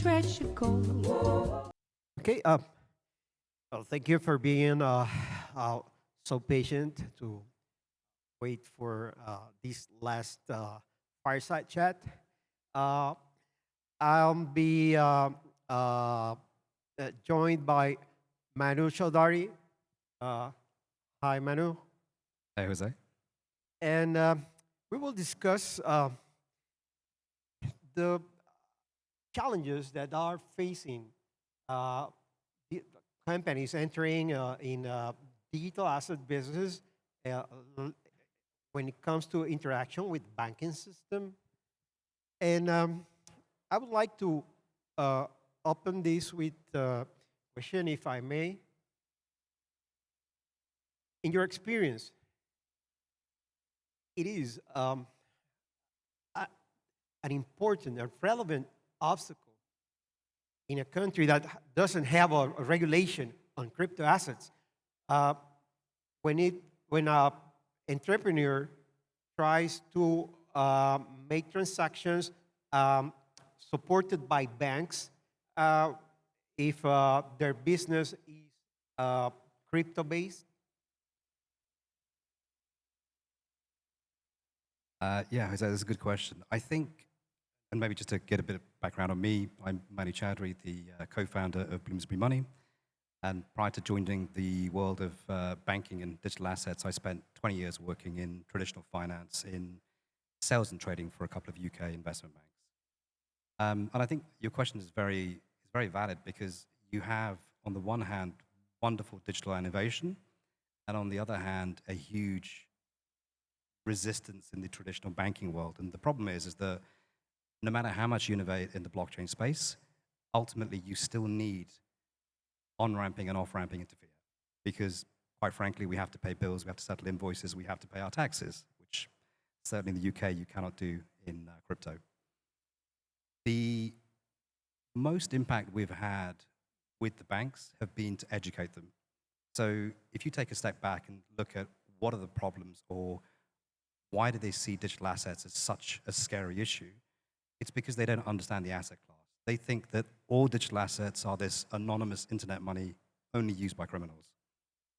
treasure gold. Okay. Well, thank you for being so patient to wait for this last fireside chat. Uh, I'll be joined by Manu Choudhary. Uh, Hi, Manu. Hey, Jose. And we will discuss the challenges that are facing uh, the companies entering in digital asset business uh, l- when it comes to interaction with banking system. And I would like to uh, open this with a question, if I may. In your experience, it is a, an important and relevant obstacle in a country that doesn't have a regulation on crypto assets. Uh, when it when a entrepreneur tries to make transactions um, supported by banks, uh, if their business is crypto based. Yeah, Jose, that's a good question. I think, and maybe just to get a bit of background on me, I'm Manu Choudhary, the co-founder of Bloomsbury Money. And prior to joining the world of banking and digital assets, I spent 20 years working in traditional finance in sales and trading for a couple of UK investment banks. And I think your question is very valid because you have, on the one hand, wonderful digital innovation, and on the other hand, a huge resistance in the traditional banking world. And the problem is that no matter how much you innovate in the blockchain space, ultimately you still need on-ramping and off-ramping into fiat. Because quite frankly, we have to pay bills, we have to settle invoices, we have to pay our taxes, which certainly in the UK you cannot do in crypto. The most impact we've had with the banks have been to educate them. So if you take a step back and look at what are the problems or why do they see digital assets as such a scary issue? It's because they don't understand the asset class. They think that all digital assets are this anonymous internet money only used by criminals.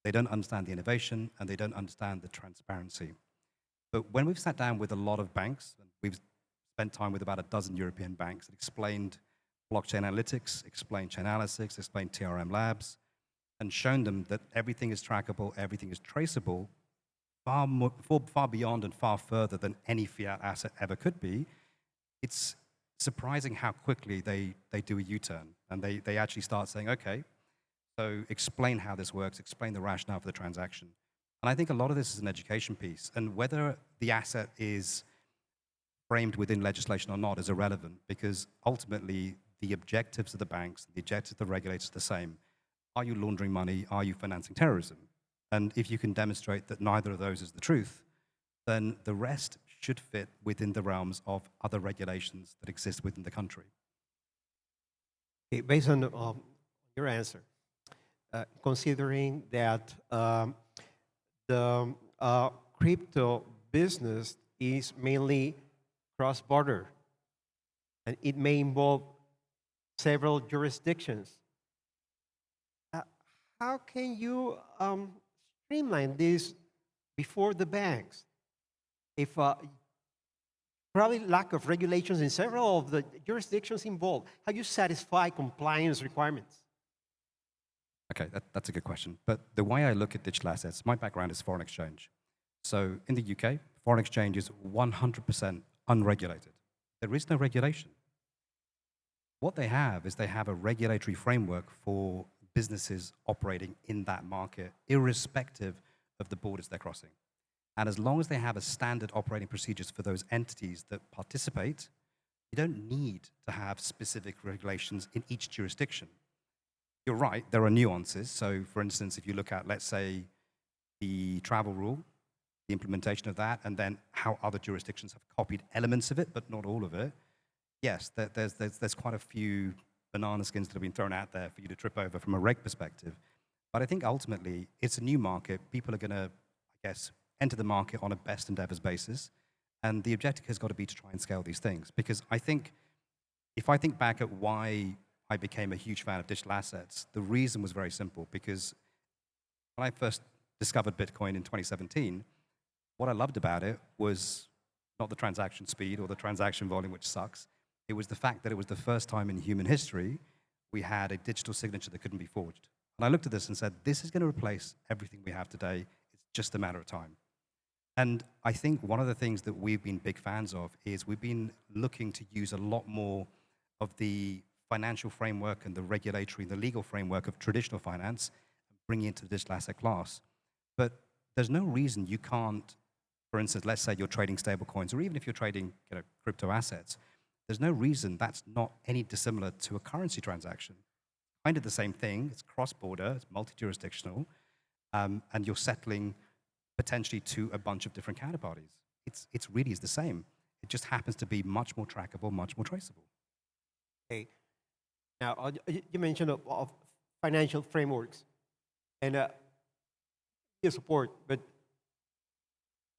They don't understand the innovation and they don't understand the transparency. But when we've sat down with a lot of banks, and we've spent time with about a dozen European banks that explained blockchain analytics, explained Chainalysis, explained TRM labs, and shown them that everything is trackable, everything is traceable, far beyond and far further than any fiat asset ever could be, it's surprising how quickly they do a U-turn. And they actually start saying, okay, so explain how this works, explain the rationale for the transaction. And I think a lot of this is an education piece. And whether the asset is framed within legislation or not is irrelevant because ultimately the objectives of the banks, the objectives of the regulators are the same. Are you laundering money? Are you financing terrorism? And if you can demonstrate that neither of those is the truth, then the rest should fit within the realms of other regulations that exist within the country. Okay, based on your answer, considering that the crypto business is mainly cross-border and it may involve several jurisdictions, uh, how can you streamline this before the banks? If probably lack of regulations in several of the jurisdictions involved, how you satisfy compliance requirements? Okay, that's a good question. But the way I look at digital assets, my background is foreign exchange. So in the UK, foreign exchange is 100% unregulated. There is no regulation. What they have is they have a regulatory framework for businesses operating in that market, irrespective of the borders they're crossing. And as long as they have a standard operating procedures for those entities that participate, you don't need to have specific regulations in each jurisdiction. You're right, there are nuances. So for instance, if you look at, let's say, the travel rule, the implementation of that, and then how other jurisdictions have copied elements of it, but not all of it, yes, there's quite a few banana skins that have been thrown out there for you to trip over from a reg perspective. But I think ultimately, it's a new market. People are going to, I guess, enter the market on a best endeavors basis. And the objective has got to be to try and scale these things. Because I think if I think back at why I became a huge fan of digital assets, the reason was very simple because when I first discovered Bitcoin in 2017, what I loved about it was not the transaction speed or the transaction volume, which sucks. It was the fact that it was the first time in human history we had a digital signature that couldn't be forged. And I looked at this and said, this is going to replace everything we have today. It's just a matter of time. And I think one of the things that we've been big fans of is we've been looking to use a lot more of the financial framework and the regulatory and the legal framework of traditional finance and bringing it into the digital asset class. But there's no reason you can't, for instance, let's say you're trading stable coins, or even if you're trading crypto assets, there's no reason that's not any dissimilar to a currency transaction. Kind of the same thing. It's cross-border, it's multi-jurisdictional, and you're settling potentially to a bunch of different counterparties. It's really is the same. It just happens to be much more trackable, much more traceable. Okay. Now, you mentioned of financial frameworks and your support, but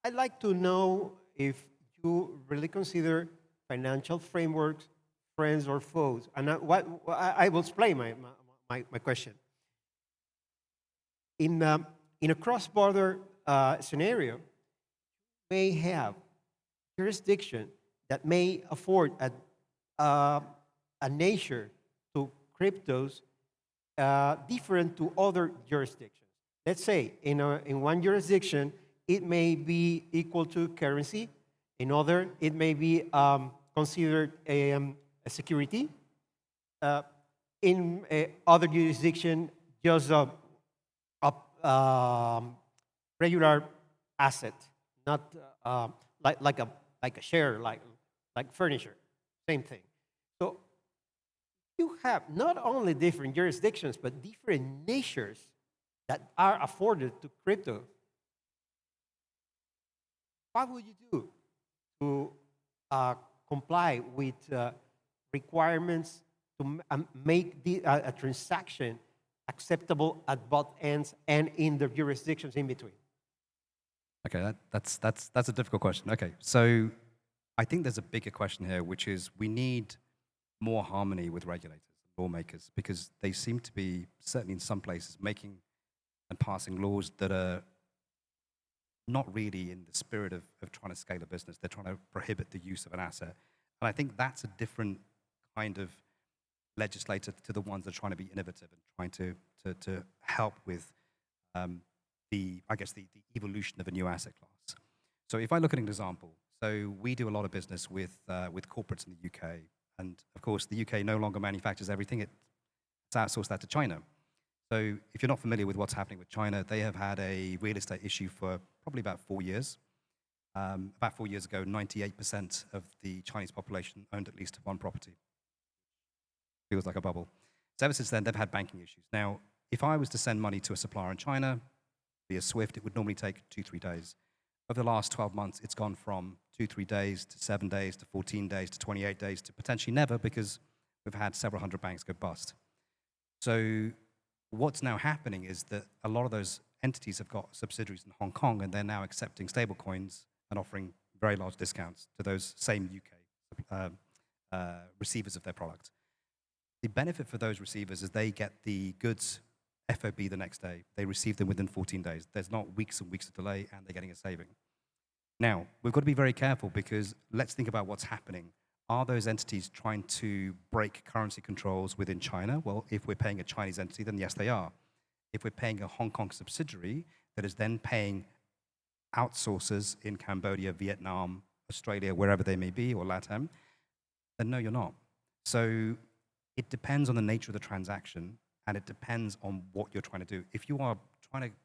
I'd like to know if you really consider financial frameworks friends or foes. And I will explain my question. In a cross-border scenario, may have jurisdiction that may afford a nature to cryptos different to other jurisdictions. Let's say in one jurisdiction, it may be equal to currency. In other, it may be considered a security. In other jurisdiction, just a regular asset, not like a share, like furniture, same thing. So you have not only different jurisdictions, but different natures that are afforded to crypto. What would you do to comply with requirements to make a transaction acceptable at both ends and in the jurisdictions in between? Okay, that's a difficult question. Okay, so I think there's a bigger question here, which is we need more harmony with regulators and lawmakers because they seem to be, certainly in some places, making and passing laws that are not really in the spirit of trying to scale a business. They're trying to prohibit the use of an asset. And I think that's a different kind of legislator to the ones that are trying to be innovative and trying to help with the evolution of a new asset class. So if I look at an example, so we do a lot of business with corporates in the UK. And of course, the UK no longer manufactures everything. It's outsourced that to China. So if you're not familiar with what's happening with China, they have had a real estate issue for probably about 4 years. About 4 years ago, 98% of the Chinese population owned at least one property. Feels like a bubble. So ever since then, they've had banking issues. Now, if I was to send money to a supplier in China via SWIFT, it would normally take 2-3 days. Over the last 12 months, it's gone from 2-3 days to 7 days to 14 days to 28 days to potentially never because we've had several hundred banks go bust. So what's now happening is that a lot of those entities have got subsidiaries in Hong Kong and they're now accepting stablecoins and offering very large discounts to those same UK receivers of their product. The benefit for those receivers is they get the goods FOB the next day. They receive them within 14 days. There's not weeks and weeks of delay, and they're getting a saving. Now, we've got to be very careful because let's think about what's happening. Are those entities trying to break currency controls within China? Well, if we're paying a Chinese entity, then yes, they are. If we're paying a Hong Kong subsidiary that is then paying outsourcers in Cambodia, Vietnam, Australia, wherever they may be, or LATAM, then no, you're not. So it depends on the nature of the transaction, and it depends on what you're trying to do. If you are trying to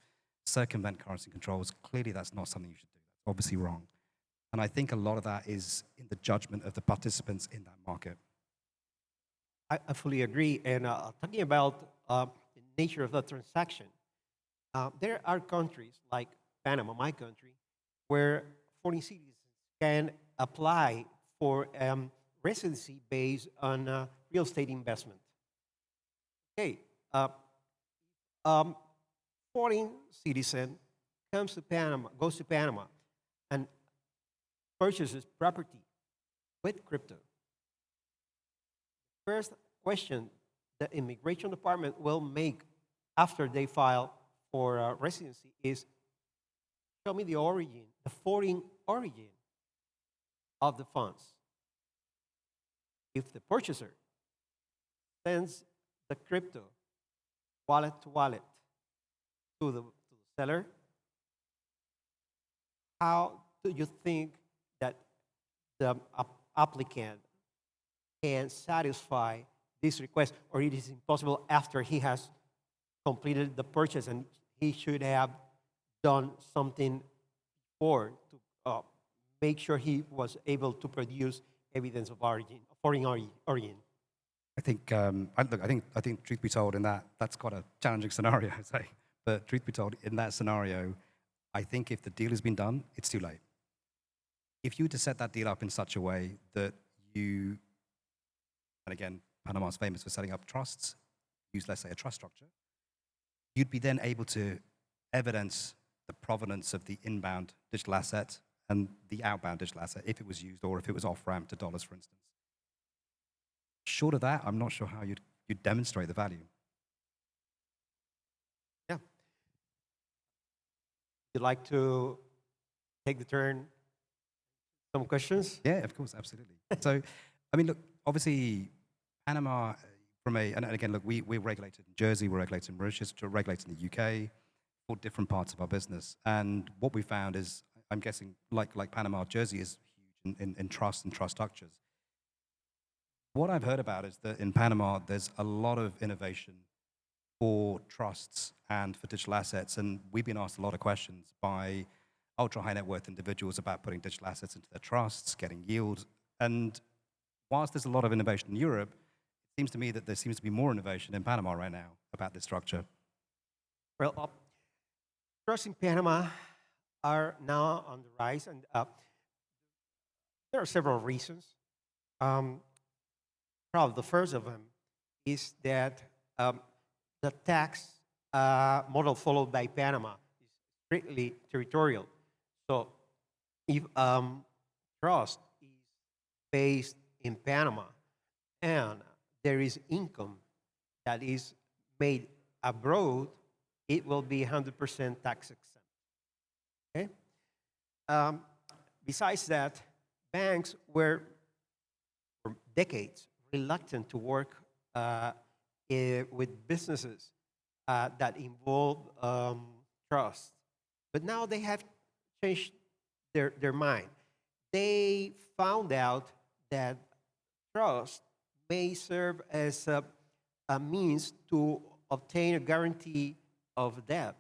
circumvent currency controls, clearly that's not something you should do. That's obviously wrong. And I think a lot of that is in the judgment of the participants in that market. I fully agree. And talking about the nature of the transaction, there are countries like Panama, my country, where foreign citizens can apply for residency based on real estate investment. Okay, foreign citizen goes to Panama, and purchases property with crypto. first question the immigration department will make after they file for residency is show me the origin, the foreign origin of the funds. If the purchaser sends the crypto wallet to wallet to the seller, how do you think that the applicant can satisfy this request, or it is impossible after he has completed the purchase and he should have done something before to make sure he was able to produce evidence of origin, foreign origin? I think, truth be told, in that's quite a challenging scenario, I'd say. But truth be told, in that scenario, I think if the deal has been done, it's too late. If you were to set that deal up in such a way that you, and again, Panama's famous for setting up trusts, use, let's say, a trust structure, you'd be then able to evidence the provenance of the inbound digital asset and the outbound digital asset if it was used or if it was off-ramp to dollars, for instance. Short of that, I'm not sure how you'd demonstrate the value. Yeah. You'd like to take the turn? Some questions? Yeah, of course, absolutely. So, I mean, look, obviously, Panama, and again, look, we're regulated in Jersey, we're regulated in Mauritius, we're regulated in the UK, for different parts of our business. And what we found is, I'm guessing, like Panama, Jersey is huge in trust and trust structures. What I've heard about is that in Panama, there's a lot of innovation for trusts and for digital assets. And we've been asked a lot of questions by ultra high net worth individuals about putting digital assets into their trusts, getting yield. And whilst there's a lot of innovation in Europe, it seems to me that there seems to be more innovation in Panama right now about this structure. Well, trusts in Panama are now on the rise, and there are several reasons. Probably the first of them is that the tax model followed by Panama is strictly territorial. So if trust is based in Panama and there is income that is made abroad, it will be 100% tax exempt. Okay? Besides that, banks were for decades reluctant to work with businesses that involve trust. But now they have changed their mind. They found out that trust may serve as a means to obtain a guarantee of debt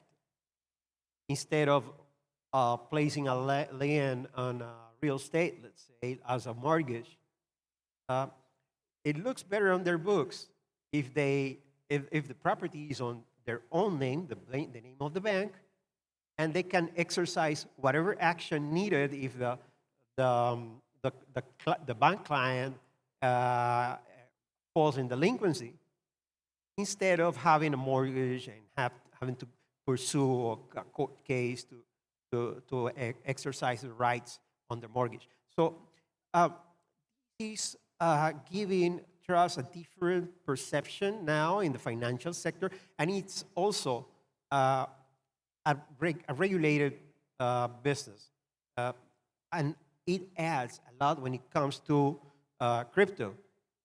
instead of placing a lien on real estate, let's say, as a mortgage. It looks better on their books if the property is on their own name, the name of the bank, and they can exercise whatever action needed if the bank client falls in delinquency, instead of having a mortgage and having to pursue a court case to exercise the rights on their mortgage. So is giving trust a different perception now in the financial sector, and it's also a regulated business. And it adds a lot when it comes to crypto,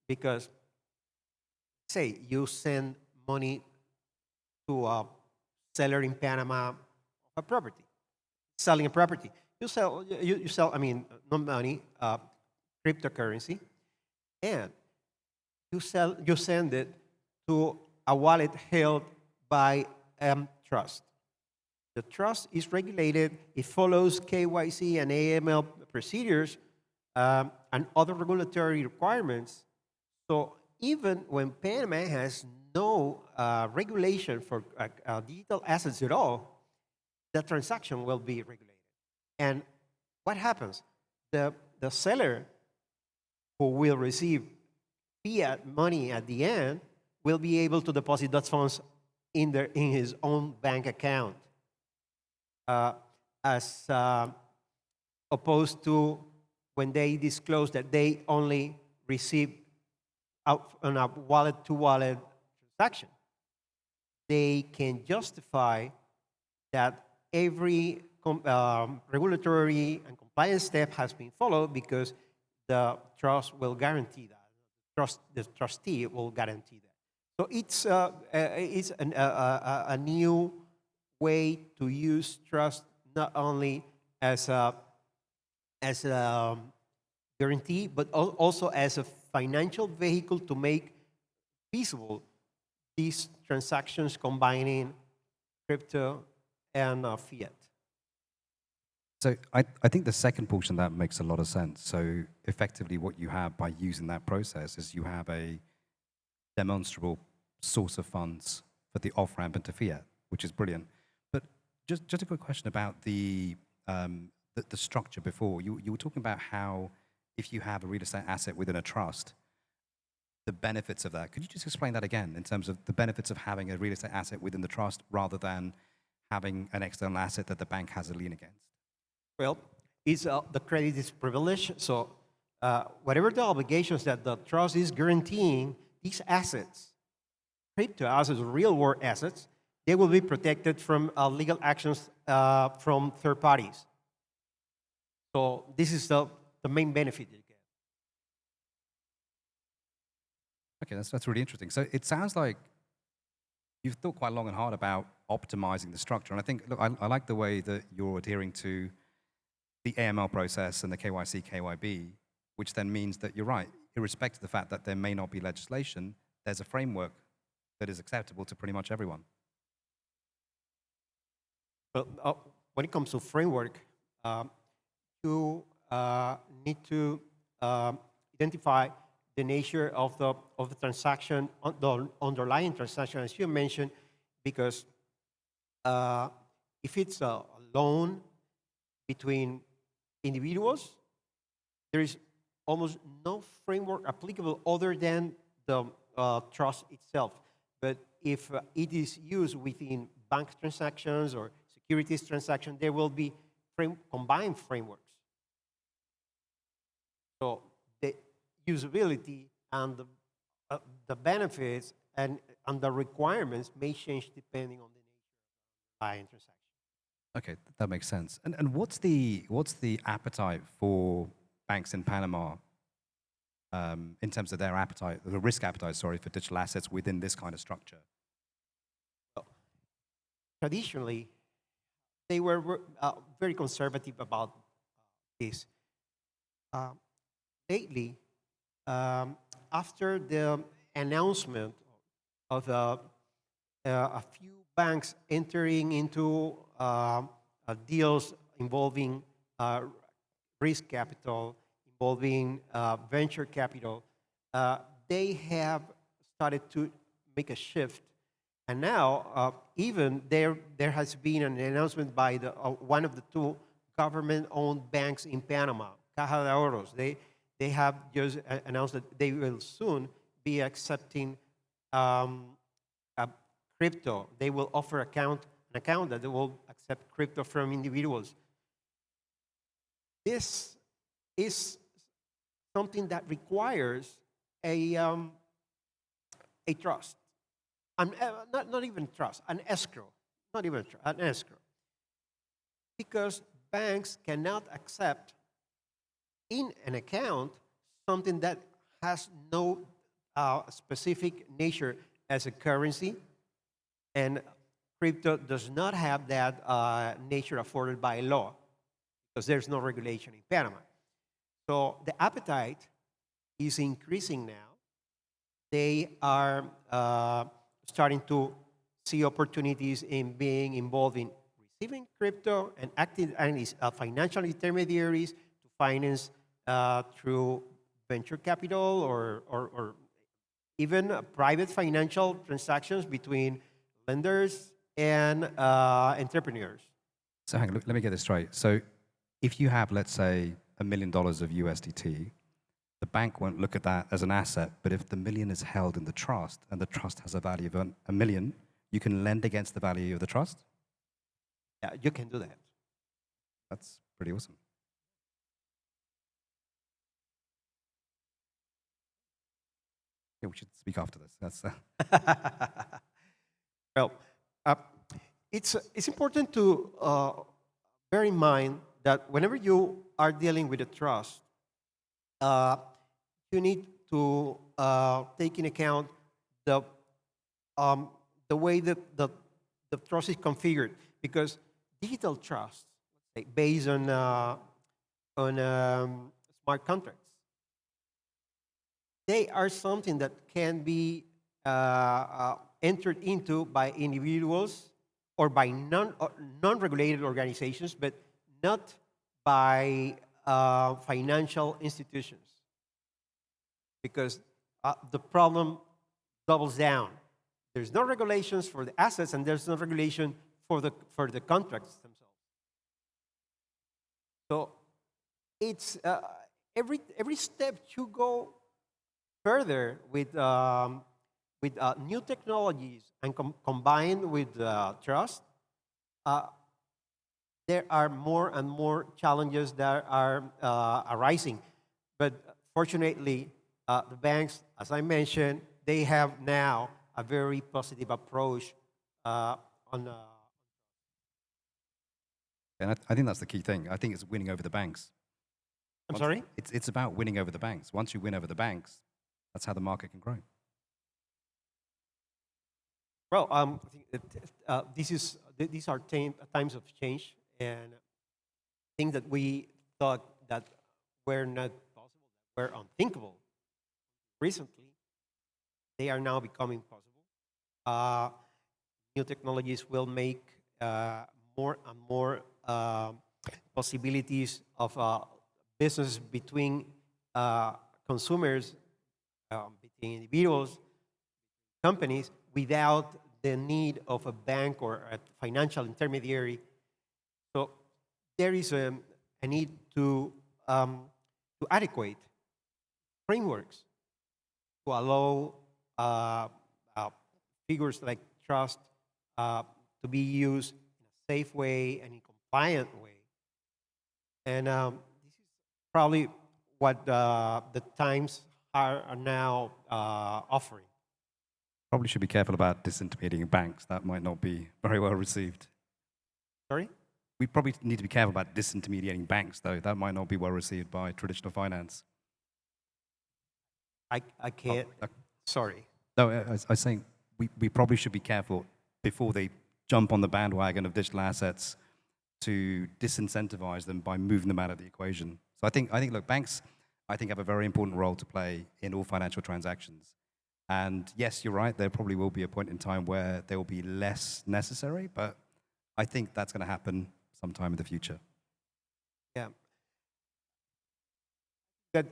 because say you send money to a seller in Panama of a property, selling a property. You sell, I mean, not money, cryptocurrency, and you send it to a wallet held by trust. The trust is regulated. It follows KYC and AML procedures and other regulatory requirements. So even when Panama has no regulation for digital assets at all, the transaction will be regulated. And what happens? The seller who will receive fiat money at the end will be able to deposit those funds in his own bank account, as opposed to when they disclose that they only receive on a wallet-to-wallet transaction. They can justify that every regulatory and compliance step has been followed because the trust will guarantee that. The trustee will guarantee that. So it's a new way to use trust not only as a guarantee, but also as a financial vehicle to make feasible these transactions combining crypto and fiat. So I think the second portion of that makes a lot of sense. So effectively what you have by using that process is you have a demonstrable source of funds for the off-ramp into fiat, which is brilliant. But just a quick question about the structure before. You were talking about how if you have a real estate asset within a trust, the benefits of that. Could you just explain that again in terms of the benefits of having a real estate asset within the trust rather than having an external asset that the bank has a lien against? Well, the credit is privileged, so whatever the obligations that the trust is guaranteeing, these assets, crypto assets, real world assets, they will be protected from legal actions from third parties. So this is the main benefit you get. Okay, that's really interesting. So it sounds like you've thought quite long and hard about optimizing the structure. And I think, look, I like the way that you're adhering to the AML process and the KYC, KYB, which then means that you're right, irrespective of the fact that there may not be legislation, there's a framework that is acceptable to pretty much everyone. But when it comes to framework, you need to identify the nature of the transaction, the underlying transaction, as you mentioned, because if it's a loan between individuals, there is almost no framework applicable other than the trust itself. But if it is used within bank transactions or securities transactions, there will be combined frameworks. So the usability and the benefits and the requirements may change depending on the nature of the buying transaction. Okay, that makes sense. And what's the appetite for banks in Panama in terms of their appetite, the risk appetite, sorry, for digital assets within this kind of structure? Well, traditionally, they were very conservative about this. Lately, after the announcement of a few banks entering into deals involving risk capital, involving venture capital, they have started to make a shift. And now, even there has been an announcement by one of the two government-owned banks in Panama, Caja de Ahorros. They have just announced that they will soon be accepting crypto. They will offer an account that they will accept crypto from individuals. This is something that requires a trust. Not even trust, an escrow. Not even an escrow. Because banks cannot accept in an account something that has no specific nature as a currency, and crypto does not have that nature afforded by law because there's no regulation in Panama. So the appetite is increasing now. They are starting to see opportunities in being involved in receiving crypto and acting as financial intermediaries to finance through venture capital or even private financial transactions between lenders and entrepreneurs. So hang on, let me get this straight. So if you have, let's say, $1 million of USDT, the bank won't look at that as an asset, but if the million is held in the trust and the trust has a value of $1 million, you can lend against the value of the trust? Yeah, you can do that. That's pretty awesome. Yeah, we should speak after this. That's Well, uh, it's important to bear in mind that whenever you are dealing with a trust, uh, you need to take in account the um, the way that the trust is configured, because digital trusts, let's say, based on smart contracts, they are something that can be entered into by individuals or by non-regulated organizations, but not by financial institutions, because the problem doubles down. There's no regulations for the assets, and there's no regulation for the contracts themselves. So it's every step you go further with new technologies and combined with trust, uh, there are more and more challenges that are arising. But fortunately, the banks, as I mentioned, they have now a very positive approach on. and I think that's the key thing. I think it's winning over the banks. I'm Once, sorry. it's about winning over the banks. Once you win over the banks, that's how the market can grow. Well, I think these are times of change, and things that we thought that were not possible, that were unthinkable recently, they are now becoming possible. Uh, New technologies will make more and more possibilities of business between consumers, between individuals, companies, without the need of a bank or a financial intermediary. So there is a need to adequate frameworks to allow uh, uh, figures like trust uh, to be used in a safe way and in compliant way. And this is probably what the times are now offering. Probably should be careful about disintermediating banks. That might not be very well received. Sorry? We probably need to be careful about disintermediating banks, though. That might not be well received by traditional finance. I Oh, can't. Sorry. no, I was saying we probably should be careful before they jump on the bandwagon of digital assets to disincentivize them by moving them out of the equation. So look, banks, I think, have a very important role to play in all financial transactions. And yes, you're right, there probably will be a point in time where they will be less necessary, but I think that's going to happen sometime in the future. Yeah. That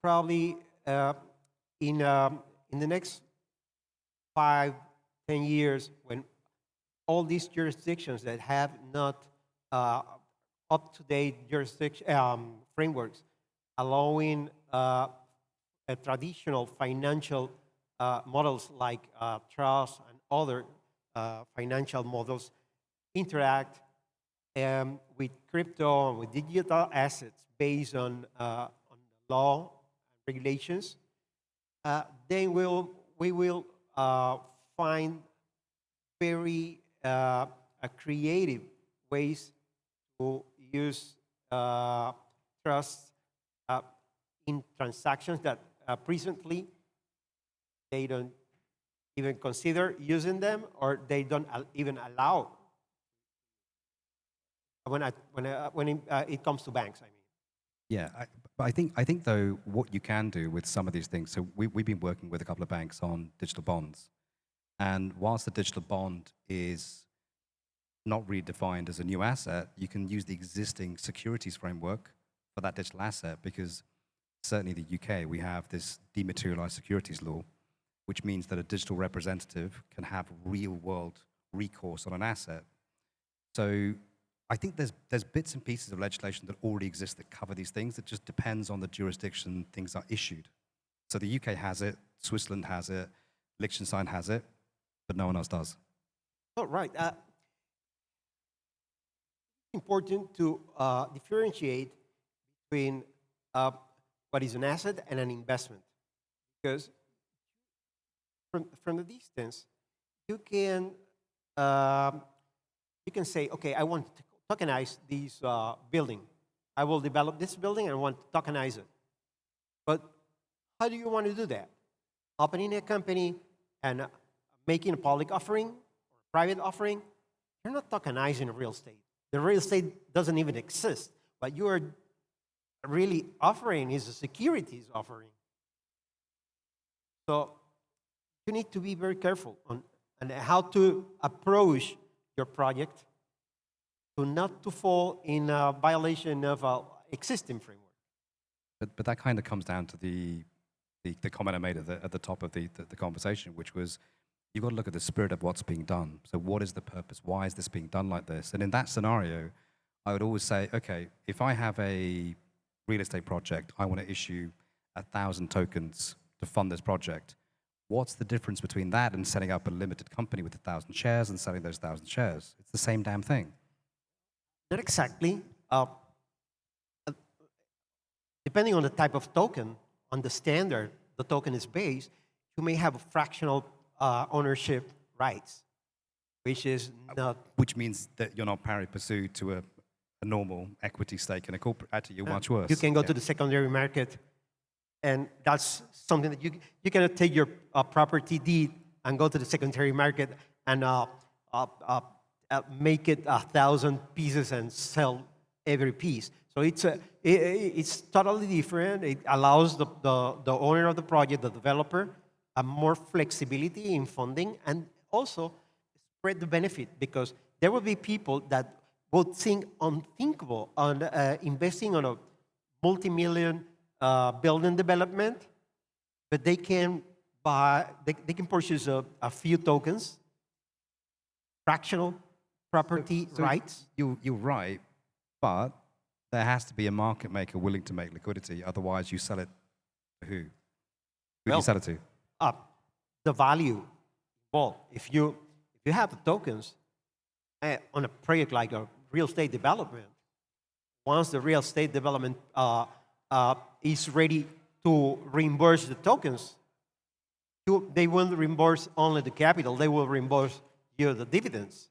probably in the next 5, 10 years, when all these jurisdictions that have not uh, up-to-date jurisdiction frameworks allowing traditional financial models like trust and other financial models interact with crypto and with digital assets based on the law and regulations, then we will find very creative ways to use trust uh, in transactions that presently they don't even consider using them, or they don't even allow when it comes to banks. I mean, Yeah, but I think though what you can do with some of these things. So we've been working with a couple of banks on digital bonds, and whilst the digital bond is not really defined as a new asset, you can use the existing securities framework for that digital asset because certainly in the UK we have this dematerialized securities law, which means that a digital representative can have real world recourse on an asset. So I think there's bits and pieces of legislation that already exist that cover these things. It just depends on the jurisdiction things are issued. So the UK has it, Switzerland has it, Liechtenstein has it, but no one else does. oh, right. Important to differentiate between what is an asset and an investment, because from the distance, you can um, you can say, okay, I want to tokenize this building. I will develop this building and I want to tokenize it. But how do you want to do that? Opening a company and making a public offering or private offering, you're not tokenizing real estate. The real estate doesn't even exist. What you are really offering is a securities offering. So you need to be very careful on how to approach your project to not to fall in a violation of existing framework. But that kind of comes down to the comment I made at the top of the conversation, which was you've got to look at the spirit of what's being done. So what is the purpose? Why is this being done like this? And in that scenario, I would always say, okay, if I have a real estate project, I want to issue 1,000 tokens to fund this project. What's the difference between that and setting up a limited company with 1,000 shares and selling those 1,000 shares? It's the same damn thing. Not exactly. Depending on the type of token, on the standard the token is based, you may have fractional ownership rights, which is not. Which means that you're not pari passu to a normal equity stake in a corporate. Actually, you're much worse. You can go to the secondary market, and that's something that you cannot take your property deed and go to the secondary market and make it 1,000 pieces and sell every piece. So it's totally different. It allows the owner of the project, the developer, a more flexibility in funding and also spread the benefit because there will be people that would think unthinkable on investing on a multi-million building development, but they can can purchase a few tokens, fractional property rights. You're right, but there has to be a market maker willing to make liquidity. Otherwise, you sell it to who? Who do you sell it to? The value. Well, if you have the tokens on a project like a real estate development, once the real estate development is ready to reimburse the tokens, they won't reimburse only the capital. They will reimburse you the dividends.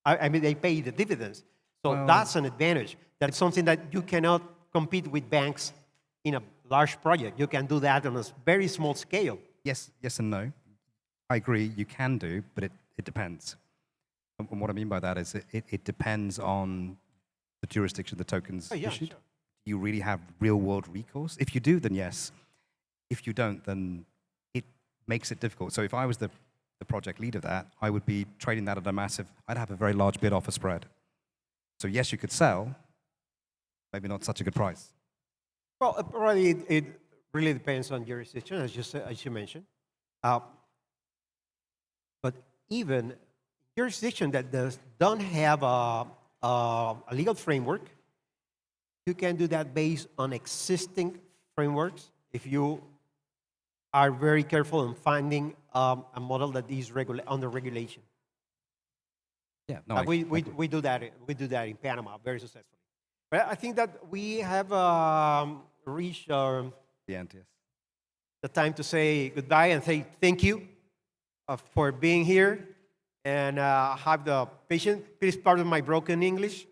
I mean, they pay the dividends. So that's an advantage. That's something that you cannot compete with banks in a large project. You can do that on a very small scale. Yes and no. I agree, you can do, but it depends. And what I mean by that is it depends on the jurisdiction the token's issued. Sure. Do you really have real-world recourse? If you do, then yes. If you don't, then it makes it difficult. So if I was the project lead of that, I would be trading that at I'd have a very large bid-offer spread. So yes, you could sell, maybe not such a good price. Well, probably it really depends on jurisdiction, as you mentioned. But even jurisdiction that don't have a legal framework, you can do that based on existing frameworks if you are very careful in finding a model that is under regulation. Yeah, no, We do that. We do that in Panama very successfully. But I think that we have reached the end, yes. the time to say goodbye and say thank you for being here and have the patience. Please pardon my broken English.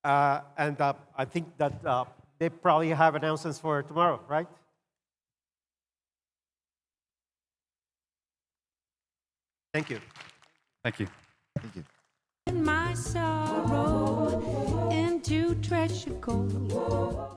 And I think that they probably have announcements for tomorrow, right? Thank you. Thank you. Thank you. My sorrow into treasure gold.